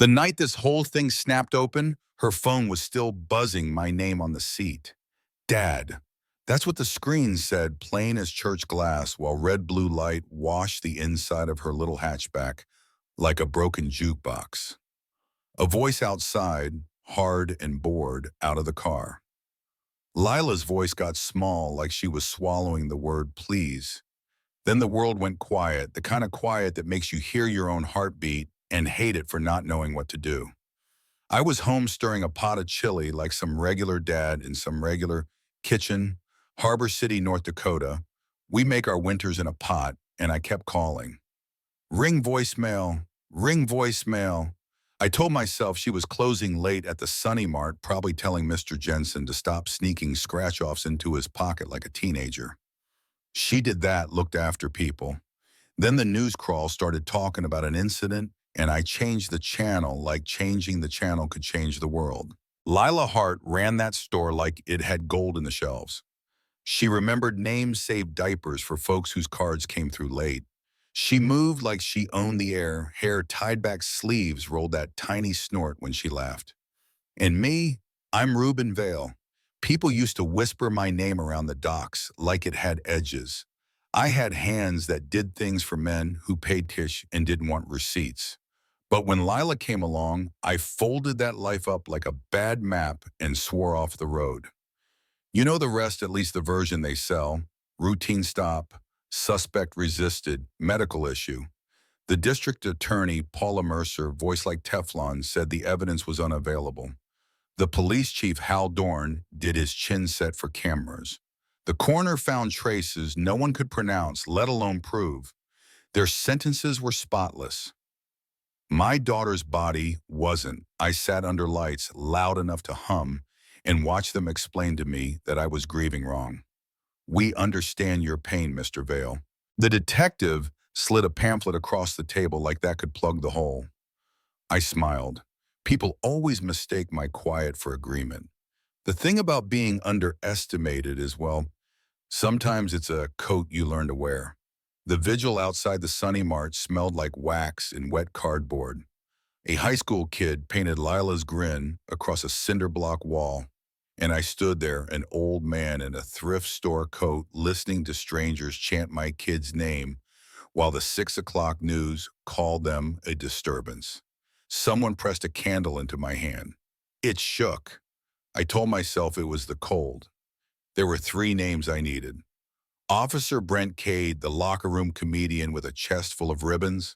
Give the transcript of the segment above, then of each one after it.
The night this whole thing snapped open, her phone was still buzzing my name on the seat. Dad. That's what the screen said, plain as church glass, while red-blue light washed the inside of her little hatchback like a broken jukebox. A voice outside, hard and bored, out of the car. Lila's voice got small, like she was swallowing the word please. Then the world went quiet, the kind of quiet that makes you hear your own heartbeat and hate it for not knowing what to do. I was home stirring a pot of chili like some regular dad in some regular kitchen, Harbor City, North Dakota. We make our winters in a pot, and I kept calling. Ring voicemail, ring voicemail. I told myself she was closing late at the Sunny Mart, probably telling Mr. Jensen to stop sneaking scratch-offs into his pocket like a teenager. She did that, looked after people. Then the news crawl started talking about an incident, and I changed the channel like changing the channel could change the world. Lila Hart ran that store like it had gold in the shelves. She remembered name-saved diapers for folks whose cards came through late. She moved like she owned the air, hair tied back, sleeves rolled that tiny snort when she laughed. And me, I'm Reuben Vale. People used to whisper my name around the docks like it had edges. I had hands that did things for men who paid cash and didn't want receipts. But when Lila came along, I folded that life up like a bad map and swore off the road. You know the rest, at least the version they sell. Routine stop, suspect resisted, medical issue. The district attorney, Paula Mercer, voice like Teflon, said the evidence was unavailable. The police chief, Hal Dorn, did his chin set for cameras. The coroner found traces no one could pronounce, let alone prove. Their sentences were spotless. My daughter's body wasn't. I sat under lights, loud enough to hum, and watched them explain to me that I was grieving wrong. We understand your pain, Mr. Vale. The detective slid a pamphlet across the table like that could plug the hole. I smiled. People always mistake my quiet for agreement. The thing about being underestimated is, well, sometimes it's a coat you learn to wear. The vigil outside the Sunny Mart smelled like wax and wet cardboard. A high school kid painted Lila's grin across a cinder block wall, and I stood there, an old man in a thrift store coat, listening to strangers chant my kid's name while the 6 o'clock news called them a disturbance. Someone pressed a candle into my hand. It shook. I told myself it was the cold. There were 3 names I needed. Officer Brent Cade, the locker room comedian with a chest full of ribbons.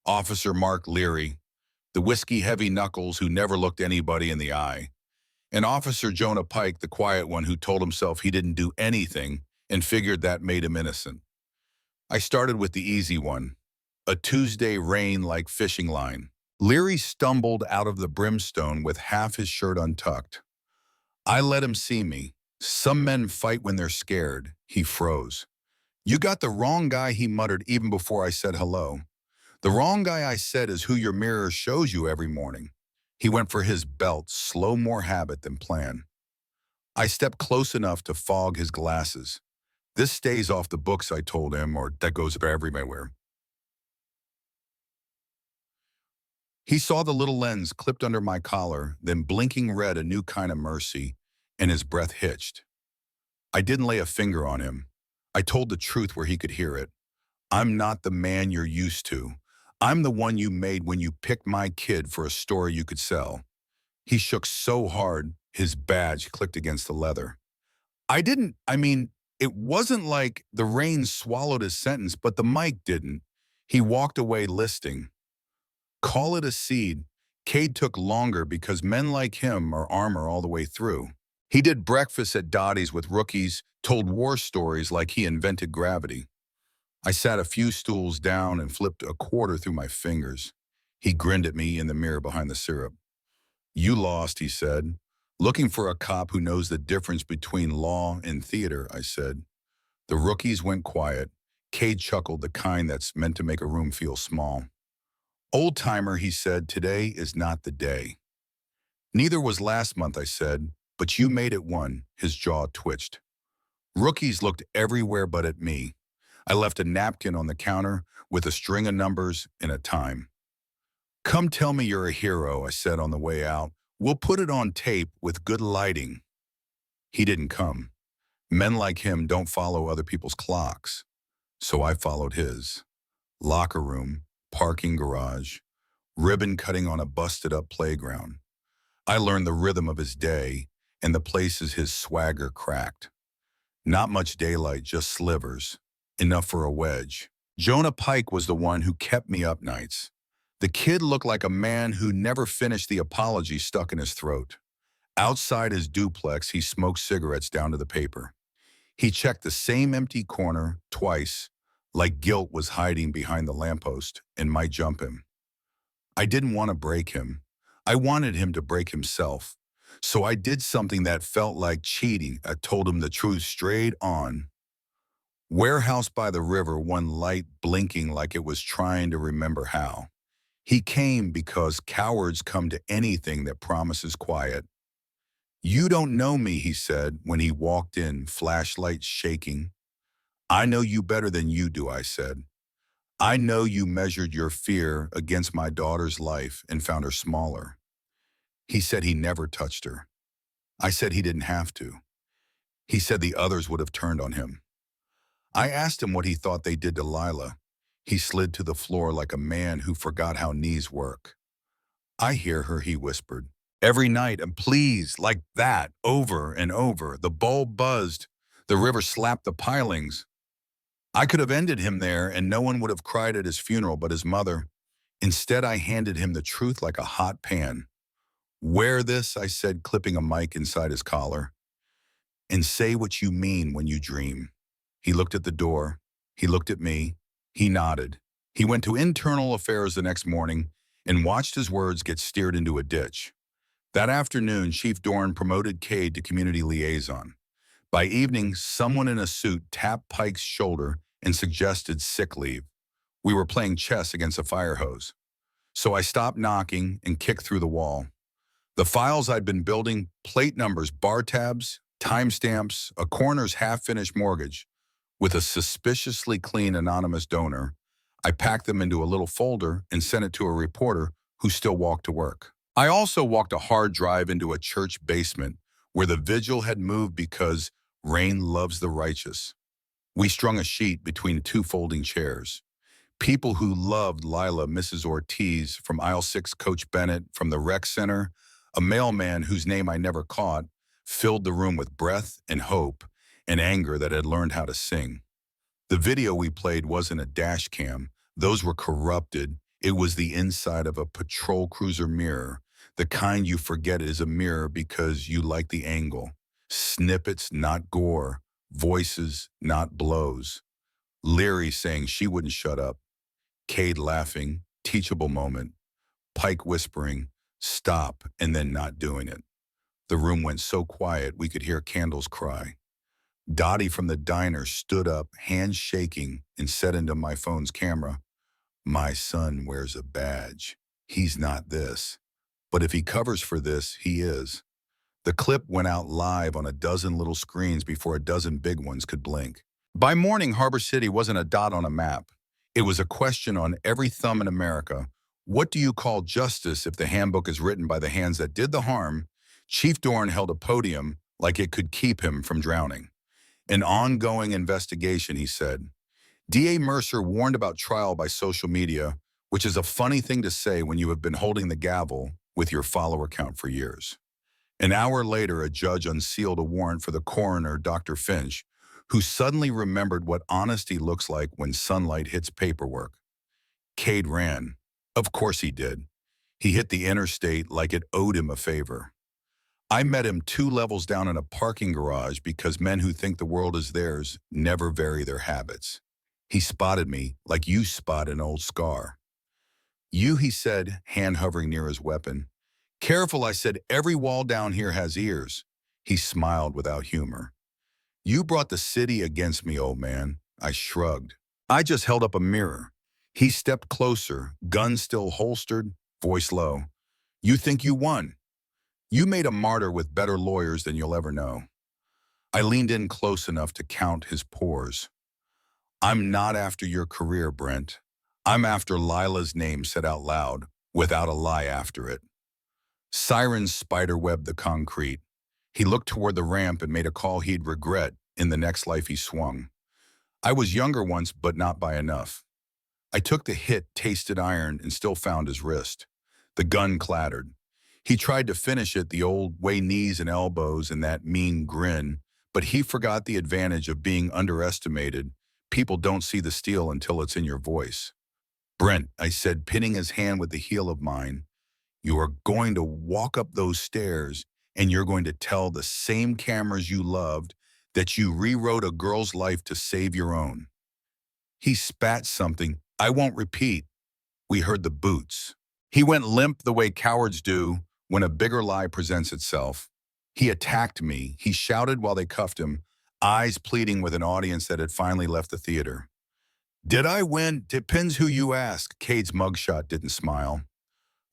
Officer Mark Leary, the whiskey-heavy knuckles who never looked anybody in the eye. And Officer Jonah Pike, the quiet one who told himself he didn't do anything and figured that made him innocent. I started with the easy one, a Tuesday rain-like fishing line. Leary stumbled out of the brimstone with half his shirt untucked. I let him see me. Some men fight when they're scared. He froze. You got the wrong guy, he muttered even before I said hello. The wrong guy, I said, is who your mirror shows you every morning. He went for his belt, slow, more habit than plan. I stepped close enough to fog his glasses. This stays off the books, I told him, or that goes everywhere. He saw the little lens clipped under my collar, then blinking red, a new kind of mercy, and his breath hitched. I didn't lay a finger on him. I told the truth where he could hear it. I'm not the man you're used to. I'm the one you made when you picked my kid for a story you could sell. He shook so hard, his badge clicked against the leather. It wasn't like the rain swallowed his sentence, but the mic didn't. He walked away listing. Call it a seed. Cade took longer because men like him are armor all the way through. He did breakfast at Dottie's with rookies, told war stories like he invented gravity. I sat a few stools down and flipped a quarter through my fingers. He grinned at me in the mirror behind the syrup. You lost, he said. Looking for a cop who knows the difference between law and theater, I said. The rookies went quiet. Cade chuckled, the kind that's meant to make a room feel small. Old-timer, he said, today is not the day. Neither was last month, I said, but you made it one. His jaw twitched. Rookies looked everywhere but at me. I left a napkin on the counter with a string of numbers and a time. Come tell me you're a hero, I said on the way out. We'll put it on tape with good lighting. He didn't come. Men like him don't follow other people's clocks. So I followed his. Locker room, parking garage, ribbon cutting on a busted-up playground. I learned the rhythm of his day and the places his swagger cracked. Not much daylight, just slivers. Enough for a wedge. Jonah Pike was the one who kept me up nights. The kid looked like a man who never finished the apology stuck in his throat. Outside his duplex, he smoked cigarettes down to the paper. He checked the same empty corner twice, like guilt was hiding behind the lamppost and might jump him. I didn't want to break him. I wanted him to break himself. So I did something that felt like cheating. I told him the truth straight on. Warehouse by the river, one light blinking like it was trying to remember how. He came because cowards come to anything that promises quiet. You don't know me, he said when he walked in, flashlight shaking. I know you better than you do, I said. I know you measured your fear against my daughter's life and found her smaller. He said he never touched her. I said he didn't have to. He said the others would have turned on him. I asked him what he thought they did to Lila. He slid to the floor like a man who forgot how knees work. I hear her, he whispered. Every night, and please, like that, over and over. The bulb buzzed. The river slapped the pilings. I could have ended him there and no one would have cried at his funeral but his mother. Instead, I handed him the truth like a hot pan. Wear this, I said, clipping a mic inside his collar. And say what you mean when you dream. He looked at the door. He looked at me. He nodded. He went to internal affairs the next morning and watched his words get steered into a ditch. That afternoon, Chief Dorn promoted Cade to community liaison. By evening, someone in a suit tapped Pike's shoulder and suggested sick leave. We were playing chess against a fire hose. So I stopped knocking and kicked through the wall. The files I'd been building, plate numbers, bar tabs, timestamps, a coroner's half-finished mortgage, with a suspiciously clean anonymous donor, I packed them into a little folder and sent it to a reporter who still walked to work. I also walked a hard drive into a church basement where the vigil had moved because rain loves the righteous. We strung a sheet between two folding chairs. People who loved Lila, Mrs. Ortiz, from aisle 6, Coach Bennett, from the rec center, a mailman whose name I never caught, filled the room with breath and hope and anger that had learned how to sing. The video we played wasn't a dash cam. Those were corrupted. It was the inside of a patrol cruiser mirror, the kind you forget is a mirror because you like the angle. Snippets, not gore. Voices, not blows. Leary saying she wouldn't shut up. Cade laughing, teachable moment. Pike whispering, stop, and then not doing it. The room went so quiet we could hear candles cry. Dottie from the diner stood up, hands shaking, and said into my phone's camera, my son wears a badge. He's not this. But if he covers for this, he is. The clip went out live on a dozen little screens before a dozen big ones could blink. By morning, Harbor City wasn't a dot on a map. It was a question on every thumb in America. What do you call justice if the handbook is written by the hands that did the harm? Chief Dorn held a podium like it could keep him from drowning. An ongoing investigation, he said. D.A. Mercer warned about trial by social media, which is a funny thing to say when you have been holding the gavel with your follower count for years. An hour later, a judge unsealed a warrant for the coroner, Dr. Finch, who suddenly remembered what honesty looks like when sunlight hits paperwork. Cade ran. Of course he did. He hit the interstate like it owed him a favor. I met him 2 levels down in a parking garage because men who think the world is theirs never vary their habits. He spotted me like you spot an old scar. You, he said, hand hovering near his weapon. Careful, I said, every wall down here has ears. He smiled without humor. You brought the city against me, old man. I shrugged. I just held up a mirror. He stepped closer, gun still holstered, voice low. You think you won? You made a martyr with better lawyers than you'll ever know. I leaned in close enough to count his pores. I'm not after your career, Brent. I'm after Lila's name said out loud. without a lie after it. Sirens spiderwebbed the concrete. He looked toward the ramp and made a call he'd regret in the next life he swung. I was younger once, but not by enough. I took the hit, tasted iron, and still found his wrist. The gun clattered. He tried to finish it the old way, knees and elbows and that mean grin, but he forgot the advantage of being underestimated. People don't see the steel until it's in your voice. Brent, I said, pinning his hand with the heel of mine, you are going to walk up those stairs and you're going to tell the same cameras you loved that you rewrote a girl's life to save your own. He spat something. I won't repeat. We heard the boots. He went limp the way cowards do when a bigger lie presents itself. He attacked me. He shouted while they cuffed him, eyes pleading with an audience that had finally left the theater. Did I win? Depends who you ask. Cade's mugshot didn't smile.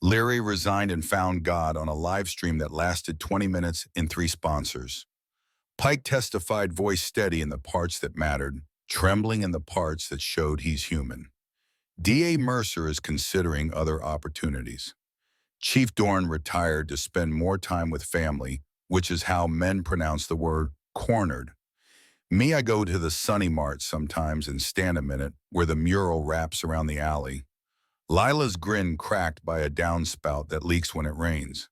Leary resigned and found God on a live stream that lasted 20 minutes and 3 sponsors. Pike testified, voice steady in the parts that mattered, trembling in the parts that showed he's human. D.A. Mercer is considering other opportunities. Chief Dorn retired to spend more time with family, which is how men pronounce the word cornered. Me, I go to the Sunny Mart sometimes and stand a minute where the mural wraps around the alley. Lila's grin cracked by a downspout that leaks when it rains.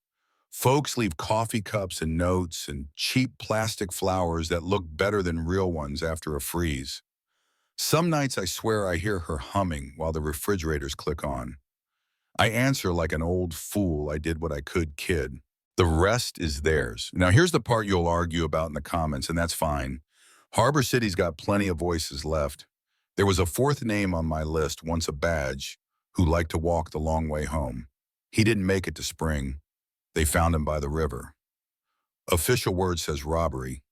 Folks leave coffee cups and notes and cheap plastic flowers that look better than real ones after a freeze. Some nights I swear I hear her humming while the refrigerators click on. I answer like an old fool, I did what I could kid. The rest is theirs. Now here's the part you'll argue about in the comments, and that's fine. Harbor City's got plenty of voices left. There was a 4th name on my list, once a badge, who liked to walk the long way home. He didn't make it to Spring. They found him by the river. Official word says robbery.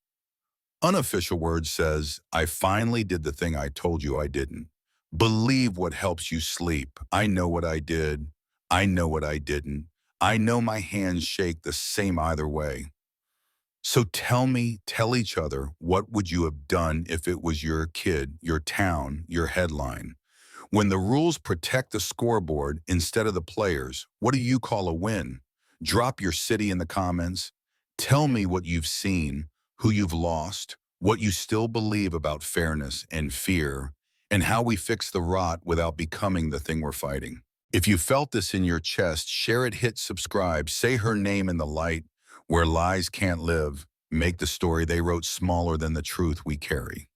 Unofficial word says, I finally did the thing I told you I didn't. Believe what helps you sleep. I know what I did. I know what I didn't. I know my hands shake the same either way. So tell each other, what would you have done if it was your kid, your town, your headline? When the rules protect the scoreboard instead of the players, what do you call a win? Drop your city in the comments. Tell me what you've seen, who you've lost, what you still believe about fairness and fear, and how we fix the rot without becoming the thing we're fighting. If you felt this in your chest, share it, hit subscribe, say her name in the light where lies can't live, make the story they wrote smaller than the truth we carry.